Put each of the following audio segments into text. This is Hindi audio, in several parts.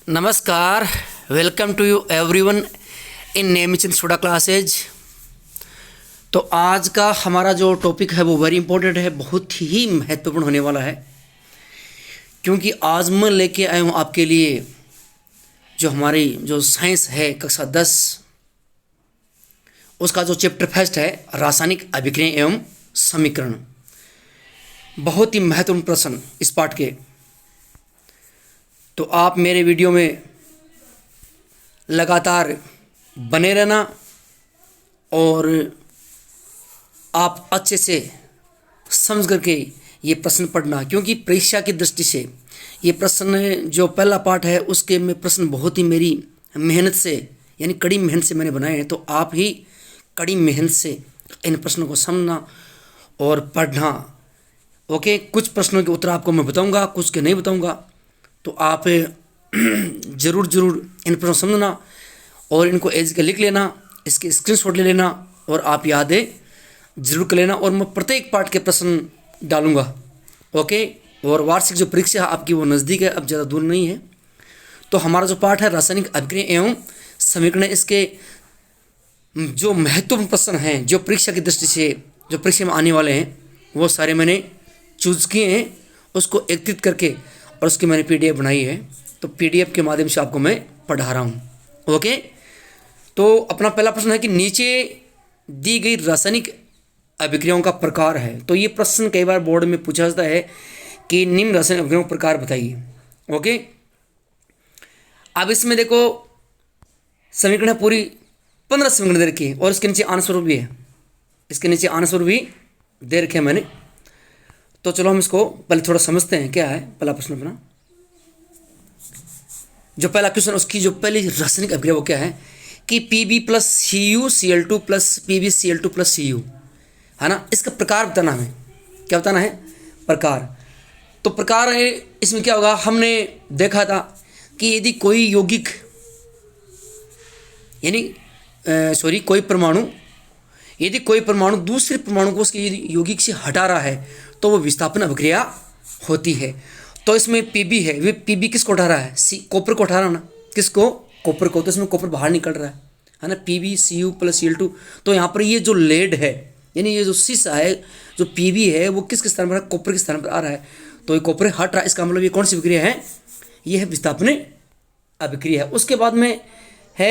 नमस्कार, welcome to you everyone in Nemichand Soda classes. तो आज का हमारा जो टॉपिक है वो वेरी इंपॉर्टेंट है, बहुत ही महत्वपूर्ण होने वाला है, क्योंकि आज मैं लेके आया हूँ आपके लिए जो हमारी जो साइंस है कक्षा 10 उसका जो चैप्टर फर्स्ट है रासायनिक अभिक्रिया एवं समीकरण। बहुत ही महत्वपूर्ण प्रश्न इस पाठ के। तो आप मेरे वीडियो में लगातार बने रहना और आप अच्छे से समझ करके ये प्रश्न पढ़ना, क्योंकि परीक्षा की दृष्टि से ये प्रश्न जो पहला पार्ट है उसके में प्रश्न बहुत ही मेरी मेहनत से यानी कड़ी मेहनत से मैंने बनाए हैं। तो आप ही कड़ी मेहनत से इन प्रश्नों को समझना और पढ़ना। ओके, कुछ प्रश्नों के उत्तर आपको मैं बताऊंगा, कुछ के नहीं बताऊंगा। तो आप ज़रूर इन प्रश्नों समझना और इनको एज के लिख लेना, इसके स्क्रीनशॉट ले लेना और आप यादें जरूर कर लेना। और मैं प्रत्येक पार्ट के प्रश्न डालूंगा। ओके, और वार्षिक जो परीक्षा है आपकी वो नज़दीक है, अब ज़्यादा दूर नहीं है। तो हमारा जो पाठ है रासायनिक अभिक्रिया एवं समीकरण, इसके जो महत्वपूर्ण प्रश्न हैं जो परीक्षा की दृष्टि से जो परीक्षा में आने वाले हैं वो सारे मैंने चूज़ किए हैं, उसको एकत्रित करके और उसकी मैंने पीडीएफ बनाई है। तो पीडीएफ के माध्यम से आपको मैं पढ़ा रहा हूँ। ओके, तो अपना पहला प्रश्न है कि नीचे दी गई रासायनिक अभिक्रियाओं का प्रकार है। तो ये प्रश्न कई बार बोर्ड में पूछा जाता है कि निम्न रासायनिक अभिक्रियाओं का प्रकार बताइए। ओके, अब इसमें देखो समीकरण है पूरी 15 समीकरण दे रखी है और इसके नीचे आंसर भी है, इसके नीचे आंसर भी दे रखे हैं मैंने। तो चलो हम इसको पहले थोड़ा समझते हैं क्या है पहला प्रश्न अपना। जो पहला क्वेश्चन उसकी जो पहली रासायनिक अभिक्रिया वो क्या है कि Pb plus CuCl2 plus PbCl2 plus Cu है ना। इसका प्रकार बताना हमें, क्या बताना है प्रकार। तो प्रकार है इसमें क्या होगा, हमने देखा था कि यदि कोई यौगिक यानी कोई परमाणु यदि कोई परमाणु दूसरे परमाणु को उसके यौगिक से हटा रहा है तो वो विस्थापन अभिक्रिया होती है। तो इसमें Pb है, वे Pb किसको हटा रहा है, कॉपर को हटा रहा ना, किसको, कॉपर को। तो इसमें कॉपर बाहर निकल रहा है ना, PbCu प्लस Cl2। तो यहाँ पर ये जो लेड है यानी ये जो शीशा है जो Pb है वो किसके स्थान पर, कॉपर के स्थान पर आ रहा है। तो ये कॉपर हट रहा है, इसका मतलब ये कौन सी अभिक्रिया है, ये है विस्थापन अभिक्रिया है। उसके बाद में है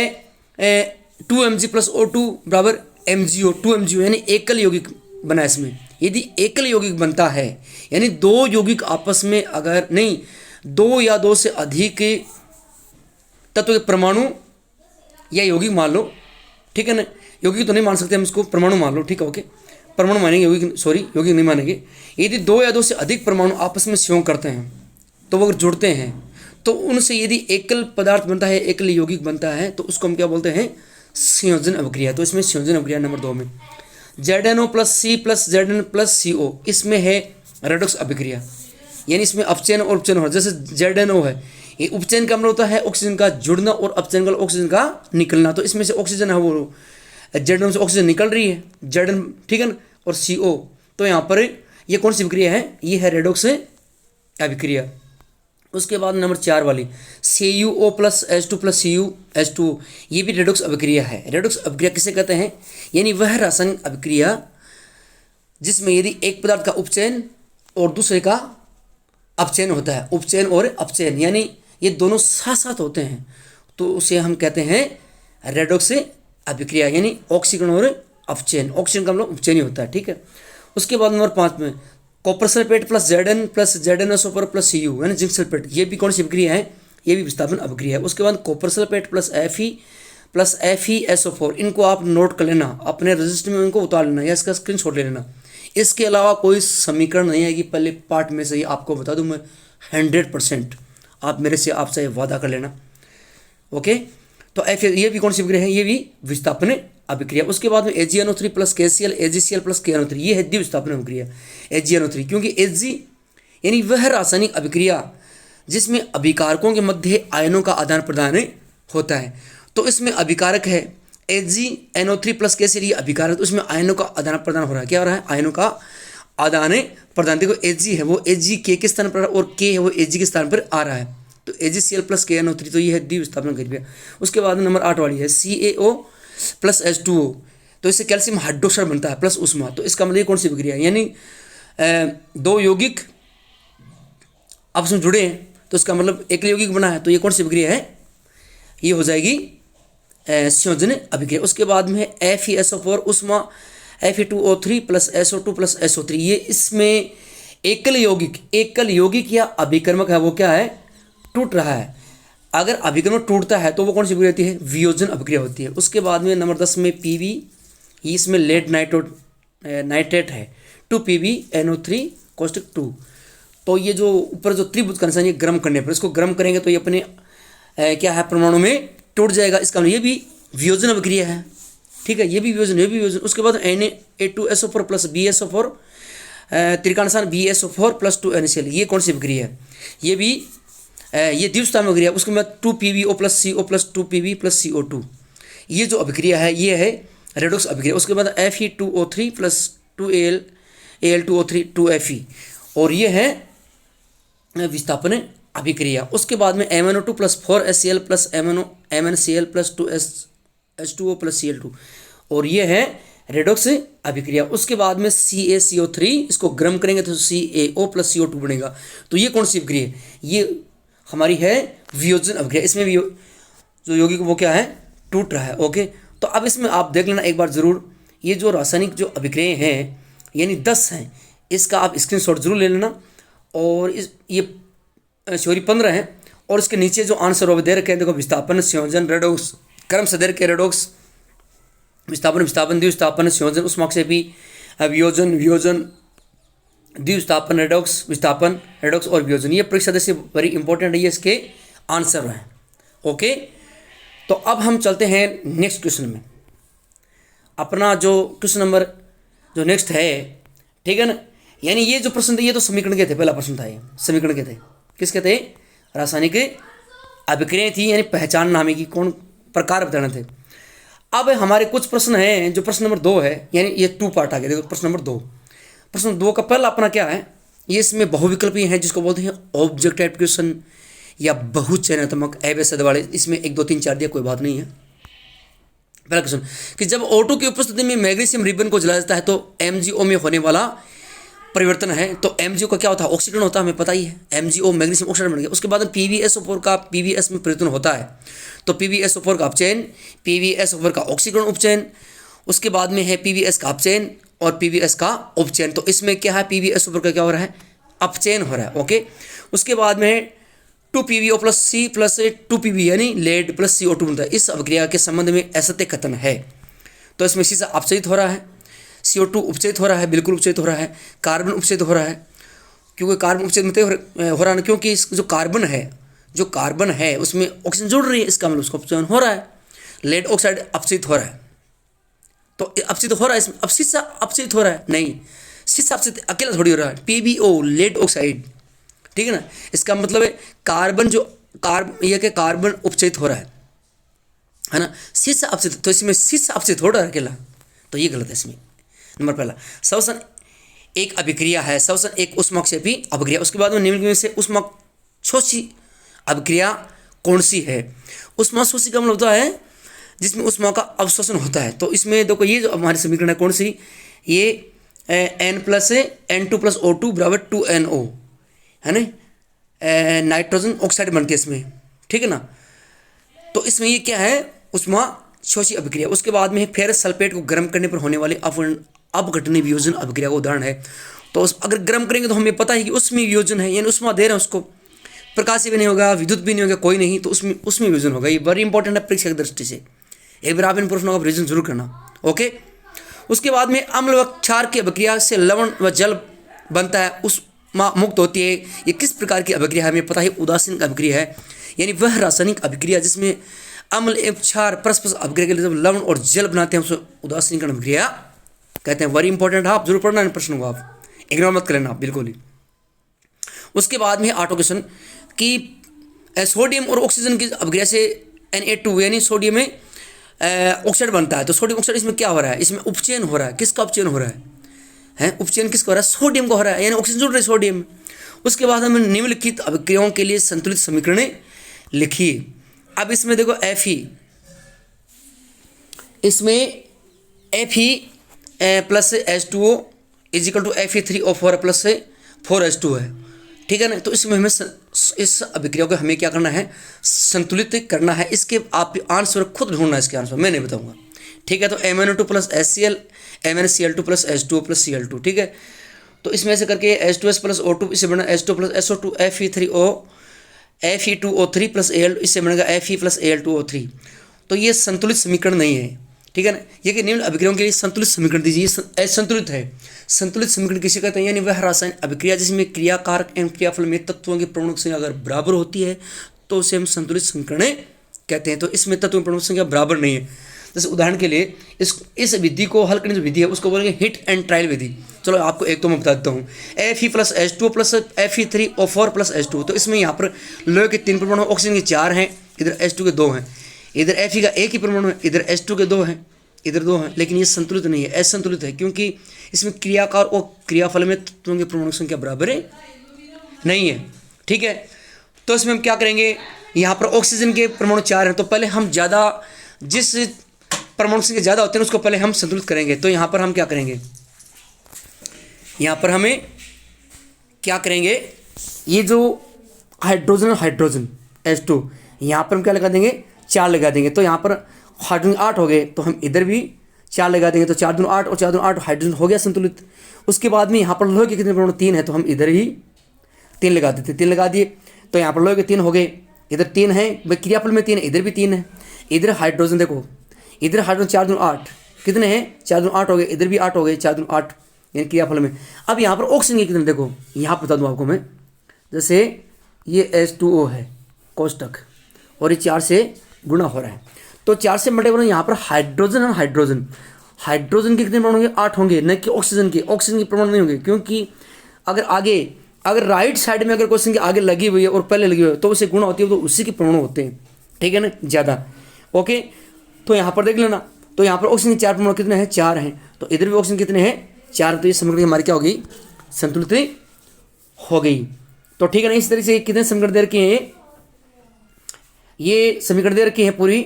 2Mg प्लस O2 बराबर MgO। 2MgO यानी एकल यौगिक बना है। इसमें यदि एकल यौगिक बनता है यानी दो यौगिक आपस में अगर नहीं, दो या दो से अधिक तत्व के परमाणु या यौगिक मान लो, ठीक है ना, यौगिक तो नहीं मान सकते हम इसको, परमाणु मान लो, ठीक है। ओके, परमाणु मानेंगे, यौगिक नहीं मानेंगे। यदि दो या दो से अधिक परमाणु आपस में संयोग करते हैं तो वो अगर जुड़ते हैं तो उनसे यदि एकल पदार्थ बनता है, एकल यौगिक बनता है, तो उसको हम क्या बोलते हैं, संयोजन अभिक्रिया। तो इसमें संयोजन अभिक्रिया नंबर 2 में ZnO plus C plus Zn plus CO, इसमें है रेडॉक्स अभिक्रिया यानी इसमें अपचयन और उपचयन हो। जैसे ZnO है, ये उपचयन का मतलब होता है ऑक्सीजन का जुड़ना और अपचयन का ऑक्सीजन का निकलना। तो इसमें से ऑक्सीजन है वो ZnO से ऑक्सीजन निकल रही है, Zn, ठीक है ना, और CO। तो यहाँ पर ये कौन सी अभिक्रिया है, ये है रेडॉक्स अभिक्रिया। उसके बाद नंबर 4 वाली CuO plus H2 plus CuH2, ये भी रेडॉक्स अभिक्रिया है। रेडॉक्स अभिक्रिया किसे कहते हैं, यानी वह रासायनिक अभिक्रिया जिसमें यदि एक पदार्थ का उपचयन और दूसरे का अपचयन होता है, उपचयन और अपचयन यानी ये दोनों साथ साथ होते हैं, तो उसे हम कहते हैं रेडॉक्स अभिक्रिया यानी ऑक्सीकरण और अपचयन। ऑक्सीजन का मतलब उपचयन ही होता है, ठीक है। उसके बाद नंबर 5 में copper sulphate plus Zn plus ZnSO plus Cu यानी जिंक सल्फेट, ये भी कौन सी अभिक्रिया है, ये भी विस्थापन अभिक्रिया है। उसके बाद copper sulphate plus Fe plus FeSO4, इनको आप नोट कर लेना, अपने रजिस्टर में इनको उतार लेना या इसका स्क्रीनशॉट ले लेना। इसके अलावा कोई समीकरण नहीं है कि पहले पार्ट में से ही आपको बता दूं मैं 100%, आप मेरे से आपसे वादा कर लेना। ओके, तो ये भी कौन सी अभिक्रिया है, ये भी विस्थापन अभिक्रिया। उसके बाद में AgNO3 plus KCl AgCl plus KNO3, ये है द्विविस्थापन अभिक्रिया AgNO3, क्योंकि Ag यानी वह रासायनिक अभिक्रिया जिसमें अभिकारकों के मध्य आयनों का आदान प्रदान होता है। तो इसमें अभिकारक है AgNO3 प्लस KCl, ये अभिकारक, तो इसमें आयनों का आदान प्रदान हो रहा है। क्या हो रहा है, आयनों का आदान प्रदान। देखो Ag है वो Ag K के स्थान पर और K है वो Ag के स्थान पर आ रहा है। तो AgCl प्लस KNO3, तो ये है द्विविस्थापन अभिक्रिया। उसके बाद में नंबर 8 वाली है CaO प्लस H2O, तो इससे कैल्शियम हाइड्रोक्साइड बनता है प्लस उष्मा। तो इसका मतलब ये कौन सी अभिक्रिया है, यानी दो यौगिक आपस में जुड़े हैं तो इसका मतलब एक यौगिक बना है, तो ये कौन सी अभिक्रिया है, ये हो जाएगी संयोजन अभिक्रिया। उसके बाद में FeSO4 उष्मा Fe2O3 plus SO2 plus SO3, ये इसमें एकल यौगिक या अभिकर्मक है, वो क्या है, टूट रहा है। अगर अभिकर्मक टूटता है तो वो कौन सी अभिक्रिया होती है, वियोजन अभिक्रिया होती है। उसके बाद में नंबर 10 में PB, इसमें लेड नाइट्रेट है 2PbNO3 caustic 2। तो ये जो ऊपर जो त्रिभुज कणिका ये गर्म करने पर, इसको गर्म करेंगे तो ये अपने क्या है, परमाणु में टूट जाएगा। इसका मतलब ये भी वियोजन अभिक्रिया है, ठीक है, ये भी वियोजन। उसके बाद Na2SO4 plus BSO4 त्रिकाणसान BSO4 plus 2NaCl, ये कौन सी अभिक्रिया है, ये भी ये द्विस्थापन अभिक्रिया। उसके बाद 2PbO plus CO plus 2Pb plus CO2, ये जो अभिक्रिया है ये है रेडॉक्स अभिक्रिया। उसके बाद Fe2O3 प्लस 2Al2O3 2Fe, और ये है विस्थापन अभिक्रिया। उसके बाद में MnO2 plus 4HCl plus MnCl plus 2H2O plus Cl2, और ये है रेडॉक्स अभिक्रिया। उसके बाद में CaCO3, इसको गर्म करेंगे तो CaO प्लस CO2 बनेगा। तो ये कौन सी अभिक्रिया है, ये हमारी है वियोजन अभिक्रिया। इसमें भी जो यौगिक वो क्या है, टूट रहा है। ओके, तो अब इसमें आप देख लेना एक बार ज़रूर, ये जो रासायनिक जो अभिक्रियाएँ हैं यानी 10 हैं, इसका आप स्क्रीनशॉट जरूर ले लेना। और ये सॉरी 15 हैं, और इसके नीचे जो आंसर वो दे रखे हैं, देखो विस्थापन, संयोजन, रेडॉक्स, क्रम से दे रखे रेडॉक्स, विस्थापन द्विस्थापन, संयोजन, उष्माक्षेपी, वियोजन, द्विस्थापन, रेडॉक्स, विस्थापन, रेडॉक्स और वियोजन। ये परीक्षा जैसे वेरी इंपॉर्टेंट है, ये इसके आंसर हैं। ओके, तो अब हम चलते हैं नेक्स्ट क्वेश्चन में। अपना जो क्वेश्चन नंबर जो नेक्स्ट है, ठीक है ना, यानी ये जो प्रश्न थे ये तो समीकरण के थे, पहला प्रश्न था ये समीकरण के थे, किसके थे, रासायनिक अभिक्रियाएं थी, यानी पहचान नामे की कौन प्रकार बताने थे। अब हमारे कुछ प्रश्न हैं, जो प्रश्न नंबर 2 है, यानी ये 2 पार्ट आ गया। देखो प्रश्न नंबर 2, प्रश्न 2 का पहला अपना क्या है, ये इसमें बहुविकल्पी है, जिसको बोलते हैं ऑब्जेक्ट टाइप क्वेश्चन या बहुचयनात्मक अवैध वाले। इसमें 1 2 3 4 दिया, कोई बात नहीं है। पहला क्वेश्चन कि जब O2 की उपस्थिति में मैग्नीशियम रिबन को जलाया जाता है तो MgO में होने वाला परिवर्तन है। तो MgO का क्या होता है, ऑक्सीकरण होता है, हमें पता ही है, MgO मैग्नीशियम ऑक्साइड बन गया। उसके बाद PbSO4 का PbS में परिवर्तन होता है, तो PbSO4 का अपचयन, PbSO4 का ऑक्सीकरण उपचयन, उसके बाद में है PbS का अपचयन और PbS का उपचयन। तो इसमें क्या है, PbSO4 का क्या हो रहा है, अपचयन हो रहा है। ओके, उसके बाद में 2PbO plus C plus 2Pb यानी लेड प्लस CO2 बनता है। इस अभिक्रिया के संबंध में असत्य कथन है, तो इसमें शीशा अपचयित हो रहा है, CO2 उपचयित हो रहा है, बिल्कुल उपचयित हो रहा है, कार्बन उपचयित हो रहा है, क्योंकि कार्बन उपचयित हो रहा है क्योंकि इस जो कार्बन है उसमें ऑक्सीजन जुड़ रही है, इसका मतलब उसका अपचयन हो रहा है। लेड ऑक्साइड अपचयित हो रहा है, तो अपचयित हो रहा है इसमें। अब शीशा अपचयित हो रहा है, नहीं, शीशा अपचयित अकेला थोड़ी हो रहा है, PbO लेड ऑक्साइड, ठीक है ना। इसका मतलब है कार्बन उपचयित हो रहा है ना, शीशा अपचयित, तो इसमें शीशा अपचयित हो रहा है अकेला, तो ये गलत है इसमें। नंबर पहला, श्वसन एक अभिक्रिया है, श्वसन एक उष्माक्षेपी अभिक्रिया। उसके बाद में निम्न में से उष्माशोषी अभिक्रिया कौन सी है। उष्माशोषी का मतलब होता है जिसमें उष्मा का अवशोषण होता है। तो इसमें देखो ये जो हमारी समीकरण है कौन सी, ये N plus N2 plus O2 बराबर 2NO है ना, नाइट्रोजन ऑक्साइड बनती है इसमें, ठीक है ना। तो इसमें ये क्या है, उष्माशोषी अभिक्रिया। उसके बाद में फेरस सल्फेट को गर्म करने पर होने वाली अपघटनीय वियोजन अभिक्रिया का उदाहरण है। तो अगर गर्म करेंगे तो हमें पता है कि उसमें वियोजन है, यानी उष्मा दे रहे हैं उसको, प्रकाश भी नहीं होगा, विद्युत भी नहीं होगा, कोई नहीं, तो उसमें वियोजन होगा। ये वेरी इंपॉर्टेंट है परीक्षा की दृष्टि से, एक बार आप इन प्रश्नों का रिविजन जरूर करना। ओके, उसके बाद में अम्ल व क्षार की अभिक्रिया से लवण व जल बनता है, उष्मा मुक्त होती है। ये किस प्रकार की अभिक्रिया है, हमें पता है उदासीन अभिक्रिया है, यानी वह रासायनिक अभिक्रिया जिसमें अम्ल एवं क्षार परस्पर अभिक्रिया के लिए जब लवण और जल बनाते हैं उसे उदासीन अभिक्रिया कहते हैं। वेरी इंपॉर्टेंट है, आप जरूर पढ़ना इन प्रश्नों को, आप इग्नोर मत कर लेना आप बिल्कुल ही। उसके बाद में 8वां क्वेश्चन कि सोडियम और ऑक्सीजन की अभिक्रिया से Na2 यानी सोडियम में ऑक्साइड बनता है। तो सोडियम ऑक्साइड इसमें क्या हो रहा है, इसमें उपचयन हो रहा है। किसका उपचयन हो रहा है, उपचयन किसका हो रहा है, सोडियम का हो रहा है, यानी ऑक्सीजन जुड़ रही है सोडियम। उसके बाद हमें निम्नलिखित अभिक्रियाओं के लिए संतुलित समीकरण लिखिए। अब इसमें देखो Fe, इसमें Fe plus H2O is equal to Fe3O4 plus 4H2 है, ठीक है ना। तो इसमें हमें इस अभिक्रिया को हमें क्या करना है, संतुलित करना है। इसके आप आंसर खुद ढूंढना है, इसके आंसर मैं नहीं बताऊंगा, ठीक है। तो MnO2 plus HCl, MnCl2 plus H2O plus Cl2, ठीक है। तो इसमें से करके H2S प्लस O2, इससे बना H2 plus SO2 Fe2O3 plus Al, इससे बनेगा Fe प्लस Al2O3। तो ये संतुलित समीकरण नहीं है, ठीक है ना। ये कि निम्न अभिक्रियाओं के लिए संतुलित समीकरण दीजिए, असंतुलित है। संतुलित समीकरण किसे कहते हैं, यानी वह रासायनिक अभिक्रिया जिसमें क्रियाकारक एवं क्रियाफल में तत्वों की परमाणु संख्या अगर बराबर होती है तो उसे हम संतुलित समीकरण कहते हैं। तो इसमें तत्वों की परमाणु संख्या बराबर नहीं है। जैसे उदाहरण के लिए इस विधि को हल करने की विधि है उसको बोलेंगे हिट एंड ट्रायल विधि। चलो आपको एक तो मैं बता देता हूँ, Fe plus H2 plus Fe3O4 plus H2। तो इसमें यहाँ पर लोहे के 3 परमाणु, ऑक्सीजन के 4 हैं, इधर H2 के 2 हैं, इधर Fe का एक ही परमाणु है, इधर H2 के 2 हैं, इधर 2 हैं। लेकिन ये संतुलित नहीं है, असंतुलित है, क्योंकि इसमें क्रियाकार और क्रियाफल में तत्वों की परमाणु संख्या बराबर नहीं है, ठीक है। तो इसमें हम क्या करेंगे, यहाँ पर ऑक्सीजन के परमाणु 4 हैं, तो पहले हम ज़्यादा जिस परमाणु संख्या ज़्यादा होते हैं उसको पहले हम संतुलित करेंगे। तो यहाँ पर हम क्या करेंगे, यहाँ पर हमें क्या करेंगे, ये जो हाइड्रोजन H2, यहाँ पर हम क्या लगा देंगे, 4 लगा देंगे। तो यहाँ पर हाइड्रोजन 8 हो गए, तो हम इधर भी 4 लगा देंगे। तो 4 दूनी 8 और 4 दूनी 8, हाइड्रोजन हो गया संतुलित। उसके बाद में यहाँ पर लोहे के कितने परमाणु, 3 है, तो हम इधर ही 3 लगा देते, 3 लगा दिए। तो यहाँ पर लोहे के 3 हो गए, इधर 3 है, क्रियाफल में 3 है, इधर भी 3 है। इधर हाइड्रोजन देखो, इधर हाइड्रोजन 4 दूनी 8 कितने हैं, 4 दूनी 8 हो गए, इधर भी 8 हो गए, 4 दूनी 8 यानी क्रियाफल में। अब यहाँ पर ऑक्सीजन के कितने देखो, यहाँ बता दूँ आपको मैं, जैसे ये H2O है कोष्टक और ये 4 से गुणा हो रहा है, तो 4 से मल्टीप्लाई यहाँ पर हाइड्रोजन और हाइड्रोजन के कितने परमाणु होंगे, 8 होंगे, न कि ऑक्सीजन के परमाणु नहीं होंगे। क्योंकि अगर राइट साइड में अगर क्वेश्चन के आगे लगी हुई है और पहले लगी हुई है तो उसे गुणा होती है, तो उसी के परमाणु होते हैं, ठीक है ना, ज़्यादा। ओके, तो यहाँ पर देख लेना, तो यहाँ पर ऑक्सीजन के 4 परमाणु कितने हैं, 4 हैं, तो इधर भी ऑक्सीजन कितने हैं, 4। तो ये समीकरण हमारी क्या होगी, संतुलित हो गई। तो ठीक है ना। इस तरीके से कितने समीकरण दे रखे हैं, ये समीकरण दे रखे हैं, पूरी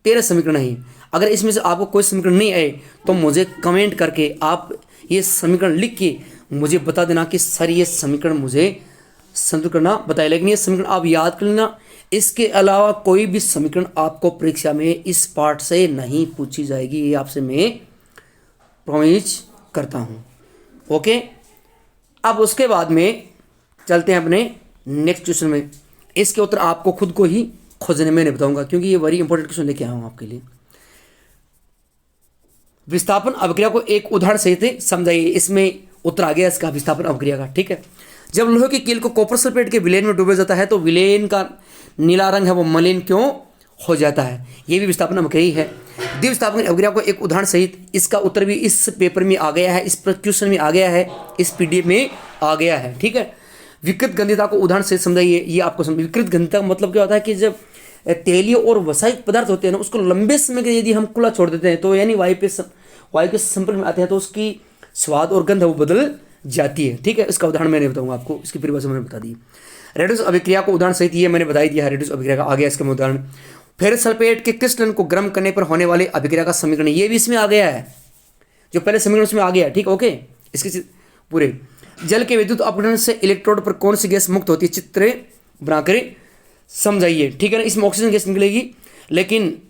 13 समीकरण है। अगर इसमें से आपको कोई समीकरण नहीं आए तो मुझे कमेंट करके आप ये समीकरण लिख के मुझे बता देना कि सर ये समीकरण मुझे संतुलित करना बताए। लेकिन ये समीकरण आप याद कर लेना, इसके अलावा कोई भी समीकरण आपको परीक्षा में इस पार्ट से नहीं पूछी जाएगी, ये आपसे मैं प्रॉमिस करता हूँ। ओके, अब उसके बाद में चलते हैं अपने नेक्स्ट क्वेश्चन में। इसके उत्तर आपको खुद को ही खोजने में नहीं बताऊंगा, क्योंकि ये वेरी इंपॉर्टेंट क्वेश्चन लेके आया हूँ आपके लिए। विस्थापन अभिक्रिया को एक उदाहरण सहित समझाइए। इसमें उत्तर आ गया इसका, विस्थापन अभिक्रिया का, ठीक है। जब लोहे की कील को कॉपर सल्फेट के विलेन में डूबा जाता है तो विलेन का नीला रंग है वो मलिन क्यों हो जाता है, ये भी विस्थापन अभिक्रिया है। द्विविस्थापन अभिक्रिया को एक उदाहरण सहित, इसका उत्तर भी इस पेपर में आ गया है, इस क्वेश्चन में आ गया है, इस PDF में आ गया है, ठीक है। विकृत गंधिता को उदाहरण से समझाइए, ये आपको समझ। विकृत गंधिता का मतलब क्या होता है कि जब तेलीय और वसायिक पदार्थ होते हैं ना, उसको लंबे समय के लिए यदि हम खुला छोड़ देते हैं तो यानी वायु के संपर्क में आते हैं तो उसकी स्वाद और गंध वो बदल जाती है, ठीक है। इसका उदाहरण मैंने बताऊंगा आपको, इसकी परिभाषा मैंने बता दी। रेडोक्स अभिक्रिया को उदाहरण सहित ये मैंने बता दिया है, रेडोक्स अभिक्रिया का आ गया इसका उदाहरण। फेरस सल्फेट के क्रिस्टलन को गर्म करने पर होने वाले अभिक्रिया का समीकरण, ये भी इसमें आ गया है, जो पहले समीकरण उसमें आ गया, ठीक, ओके। इसके पूरे जल के विद्युत अपघटन से इलेक्ट्रोड पर कौन सी गैस मुक्त होती है, चित्र बनाकर समझाइए, ठीक है ना। इसमें ऑक्सीजन गैस निकलेगी, लेकिन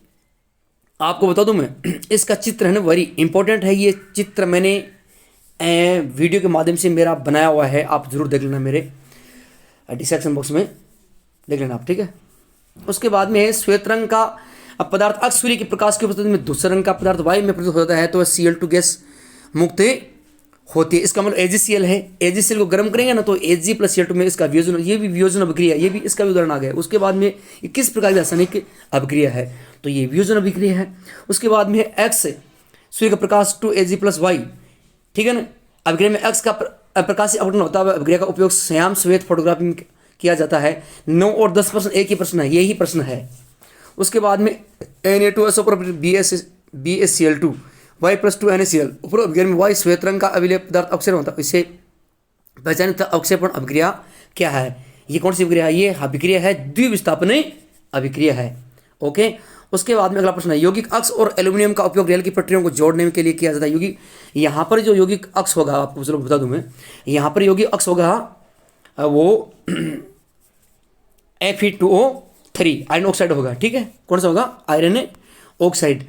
आपको बता दूं मैं, इसका चित्र है ना वेरी इंपॉर्टेंट है। ये चित्र मैंने वीडियो के माध्यम से मेरा बनाया हुआ है, आप जरूर देख लेना, मेरे डिस्क्रिप्शन बॉक्स में देख लेना आप, ठीक है। उसके बाद में है श्वेत रंग का पदार्थ अक्ष सूर्य के प्रकाश की उपस्थिति में दूसरे रंग का पदार्थ वायु में प्रदूषित होता है तो Cl2 गैस मुक्त होती है। इसका मतलब AgCl है, AgCl को गर्म करेंगे ना तो Ag प्लस Cl2 में इसका वियोजन, ये भी वियोजन अभिक्रिया, ये भी इसका भी उदाहरण आ गया। उसके बाद में किस प्रकार की रासायनिक अभिक्रिया है, तो ये वियोजन अभिक्रिया है। उसके बाद में X सूर्य का प्रकाश टू Ag प्लस Y, ठीक है ना। अभिक्रिया में X का प्रकाशीय अपघटन होता है, अभिक्रिया का उपयोग श्याम श्वेत फोटोग्राफी में किया जाता है। 9 और 10% एक ही प्रश्न है, यही प्रश्न है। उसके बाद में Na2SO पर BaCl2 Y प्लस 2 NaCl, उपरोक्त अभिक्रिया में Y श्वेत रंग का अविलेय पदार्थ अवक्षेपण होता है, इसे पहचानित अवक्षेपण अभिक्रिया क्या है, ये कौन सी अभिक्रिया है, ये अभिक्रिया है द्विविस्थापन अभिक्रिया है। ओके, उसके बाद में अगला प्रश्न है, यौगिक अक्ष और एल्यूमिनियम का उपयोग रेल की पटरियों को जोड़ने के लिए किया जाता है। यौगिक, यहाँ पर जो यौगिक अक्ष होगा, आपको चलो बता दूं मैं, यहाँ पर यौगिक अक्ष होगा वो Fe2O3 आयरन ऑक्साइड होगा। ठीक है, कौन सा होगा, आयरन ऑक्साइड।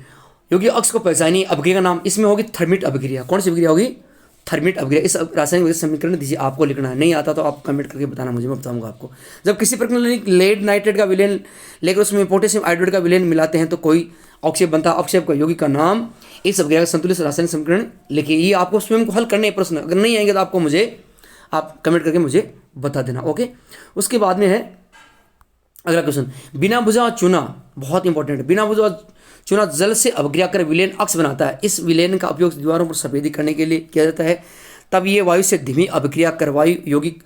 यौगिक अक्ष को पहचानिए, अभिक्रिया का नाम, इसमें होगी थर्मिट अभिक्रिया। कौन सी अभिक्रिया होगी, थर्मिट अभिक्रिया। इस रासायनिक समीकरण दीजिए, आपको लिखना है, नहीं आता तो आप कमेंट करके बताना मुझे, मैं बताऊंगा आपको। जब किसी प्रकार लेड नाइट्रेट का विलयन लेकर उसमें पोटेशियम आयोडाइड का विलयन मिलाते हैं तो कोई अवक्षेप बनता है। अवक्षेप का यौगिक का नाम, इस अभिक्रिया का संतुलित रासायनिक समीकरण लिखिए। ये आपको स्वयं को हल करने हैं प्रश्न, अगर नहीं आएंगे तो आपको मुझे, आप कमेंट करके मुझे बता देना। ओके, उसके बाद में है अगला क्वेश्चन, बिना बुझा चूना, बहुत इंपॉर्टेंट है। बिना बुझा चूना जल से अभिक्रिया कर विलयन अक्ष बनाता है। इस विलयन का उपयोग दीवारों पर सफेदी करने के लिए किया जाता है। तब ये वायु से धीमी अभिक्रिया कर वायु यौगिक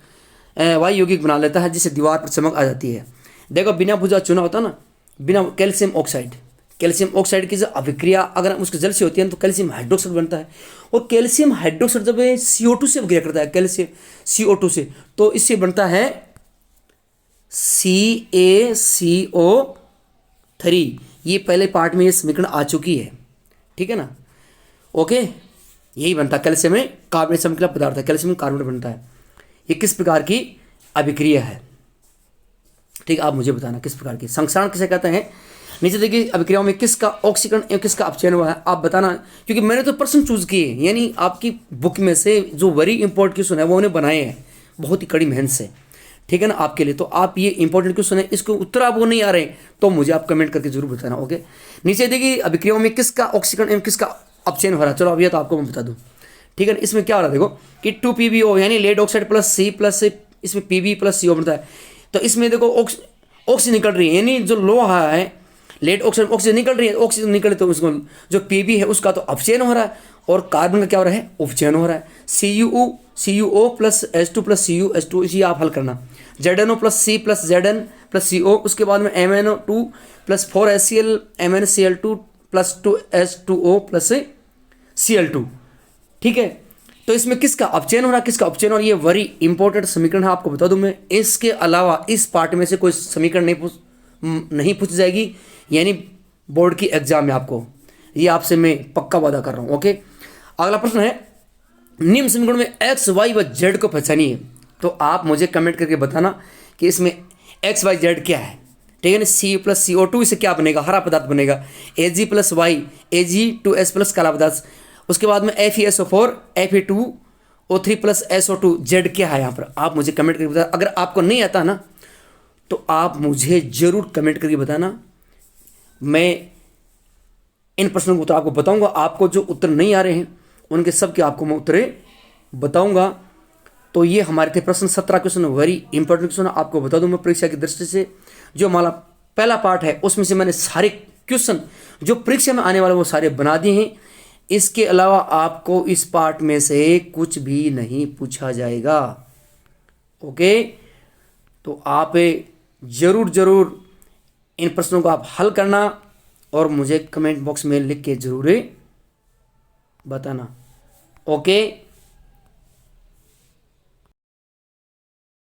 बना लेता है, जिससे दीवार पर चमक आ जाती है। देखो, बिना बुझा चूना होता है ना, बिना कैल्शियम ऑक्साइड की जो अभिक्रिया अगर उसके जल से होती है तो कैल्शियम हाइड्रोक्साइड बनता है। और कैल्शियम हाइड्रोक्साइड जब CO2 से अभिक्रिया करता है, कैल्शियम CO2 से, तो इससे बनता है CaCO3। ये पहले पार्ट में ये समीकरण आ चुकी है, ठीक है ना। ओके, यही बनता है, कैल्शियम में कार्बोनेट समक्रिया पदार्थ है, कैल्शियम कार्बोनेट बनता है। ये किस प्रकार की अभिक्रिया है, ठीक, आप मुझे बताना किस प्रकार की। संक्षारण किसे कहते हैं, नीचे देखिए अभिक्रियाओं में किसका ऑक्सीकरण एवं किसका अपचयन हुआ है, आप बताना, क्योंकि मैंने तो प्रश्न चूज किए, यानी आपकी बुक में से जो वेरी इंपॉर्टेंट क्वेश्चन है वो उन्हें बनाए हैं बहुत ही कड़ी मेहनत से, ठीक है ना, आपके लिए। तो आप ये इंपॉर्टेंट क्वेश्चन है, इसको उत्तर आप वो नहीं आ रहे तो मुझे आप कमेंट करके जरूर बताना। ओके, नीचे देखिए अभिक्रियाओं में किसका ऑक्सीकरण एवं किसका अपचयन हो रहा है। चलो अब ये तो आपको मैं बता दूं, ठीक है ना। इसमें क्या हो रहा है, देखो कि 2PbO यानी lead oxide plus C plus इसमें Pb प्लस CO बनता है। तो इसमें देखो ऑक्सीजन निकल रही है, यानी जो लोहा है लेड ऑक्साइड ऑक्सीजन निकल रही है, ऑक्सीजन निकले तो उसको जो Pb है उसका तो अपचयन हो रहा है, और कार्बन का क्या हो रहा है, उपचयन हो रहा है। CuO plus H2 plus CuH2, इसी आप हल करना। ZnO plus C plus Zn plus CO, उसके बाद में MnO2 plus 4HCl MnCl2 plus 2H2O plus Cl2, ठीक है। तो इसमें किसका अपचयन हो रहा है, किसका अपचयन, और ये वेरी इंपॉर्टेंट समीकरण है, आपको बता दूं मैं। इसके अलावा इस पार्ट में से कोई समीकरण नहीं पूछ जाएगी, यानी बोर्ड की एग्जाम में आपको, ये आपसे मैं पक्का वादा कर रहा हूं। ओके, अगला प्रश्न है, निम्न समीकरण में X, Y व Z को पहचानिए। तो आप मुझे कमेंट करके बताना कि इसमें X, Y, Z क्या है, ठीक है ना। C प्लस CO2 इससे क्या बनेगा, हरा पदार्थ बनेगा। Ag plus Y Ag2S plus काला पदार्थ। उसके बाद में FeSO4 Fe2O3 plus SO2, Z क्या है यहाँ पर, आप मुझे कमेंट करके बताना। अगर आपको नहीं आता ना तो आप मुझे जरूर कमेंट करके बताना, मैं इन प्रश्नों को उत्तर आपको बताऊंगा। आपको जो उत्तर नहीं आ रहे हैं उनके सब के आपको मैं उत्तरें बताऊंगा। तो ये हमारे थे प्रश्न 17 क्वेश्चन, वेरी इंपॉर्टेंट क्वेश्चन, आपको बता दूं मैं परीक्षा की दृष्टि से। जो हमारा पहला पार्ट है उसमें से मैंने सारे क्वेश्चन जो परीक्षा में आने वाले वो सारे बना दिए हैं। इसके अलावा आपको इस पार्ट में से कुछ भी नहीं पूछा जाएगा। ओके, तो आप जरूर इन प्रश्नों को आप हल करना और मुझे कमेंट बॉक्स में लिख के जरूर बताना। ओके।